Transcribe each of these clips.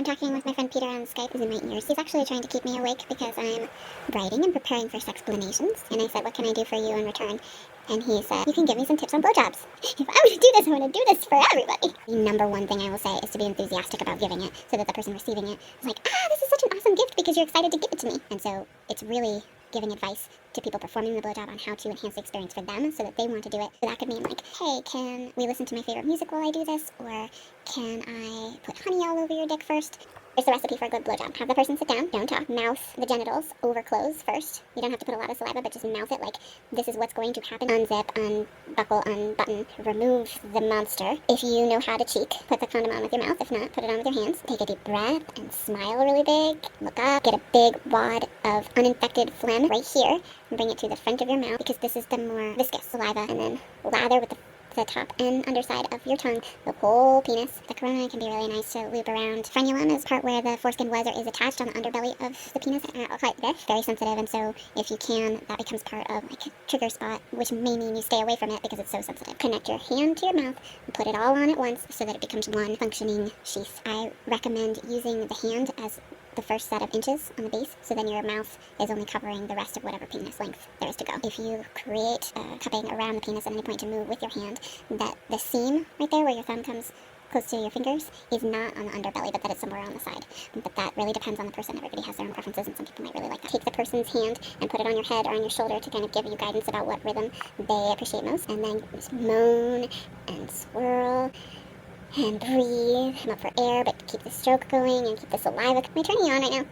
I'm talking with my friend Peter on Skype, who's in my ears. He's actually trying to keep me awake because I'm writing and preparing for sexplanations. And I said, what can I do for you in return? And he said, you can give me some tips on blowjobs. If I'm going to do this, I want to do this for everybody. The number one thing I will say is to be enthusiastic about giving it so that the person receiving it is like, this is such an awesome gift because you're excited to give it to me. And so it's really giving advice to people performing the blowjob on how to enhance the experience for them so that they want to do it. So that could mean like, hey, can we listen to my favorite music while I do this? Or can I put honey all over your dick first? Here's the recipe for a good blowjob. Have the person sit down, don't talk, mouth the genitals over close first. You don't have to put a lot of saliva, but just mouth it like this is what's going to happen. Unzip, unbuckle, unbutton, remove the monster. If you know how to cheek, put the condom on with your mouth. If not, put it on with your hands. Take a deep breath and smile really big. Look up, get a big wad of uninfected phlegm right here and bring it to the front of your mouth because this is the more viscous saliva, and then lather with the top and underside of your tongue, the whole penis. The corona can be really nice to loop around. Frenulum is part where the foreskin was or is attached on the underbelly of the penis, like this. Very sensitive, and so if you can, that becomes part of like a trigger spot, which may mean you stay away from it because it's so sensitive. Connect your hand to your mouth and put it all on at once so that it becomes one functioning sheath. I recommend using the hand as the first set of inches on the base, so then your mouth is only covering the rest of whatever penis length there is to go. If you create a cupping around the penis at any point to move with your hand, that the seam right there where your thumb comes close to your fingers is not on the underbelly, but that it's somewhere on the side. But that really depends on the person. Everybody has their own preferences, and some people might really like that. Take the person's hand and put it on your head or on your shoulder to kind of give you guidance about what rhythm they appreciate most, and then just moan and swirl and breathe. I'm up for air, but keep the stroke going and keep the saliva. Am I turning you on right now?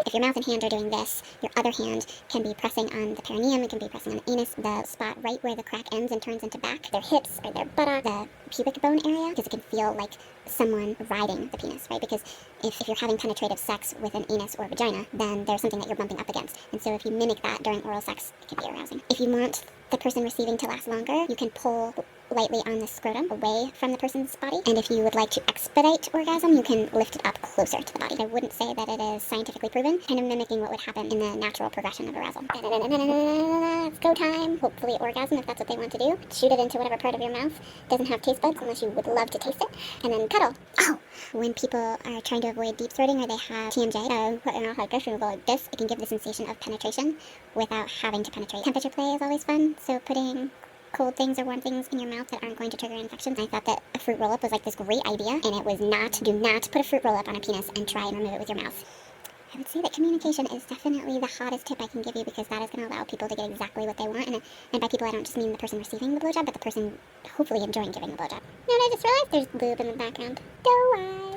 If your mouth and hand are doing this, your other hand can be pressing on the perineum, it can be pressing on the anus, the spot right where the crack ends and turns into back, their hips or their buttock, the pubic bone area, because it can feel like someone riding the penis, right? Because if you're having penetrative sex with an anus or vagina, then there's something that you're bumping up against. And so if you mimic that during oral sex, it can be arousing. If you want the person receiving to last longer, you can pull lightly on the scrotum away from the person's body. And if you would like to expedite orgasm, you can lift it up closer to the body. I wouldn't say that it is scientifically proven, kind of mimicking what would happen in the natural progression of arousal. It's go time. Hopefully orgasm if that's what they want to do. Shoot it into whatever part of your mouth doesn't have taste buds unless you would love to taste it. And then cuddle. Oh! When people are trying to avoid deep throating or they have TMJ, put it like this and go like this, it can give the sensation of penetration without having to penetrate. Temperature play is always fun, so putting cold things or warm things in your mouth that aren't going to trigger infections. I thought that a fruit roll-up was like this great idea, and it was not. Do not put a fruit roll-up on a penis and try and remove it with your mouth. I would say that communication is definitely the hottest tip I can give you because that is going to allow people to get exactly what they want. And by people, I don't just mean the person receiving the blowjob, but the person hopefully enjoying giving the blowjob. And I just realized there's lube in the background. Don't worry.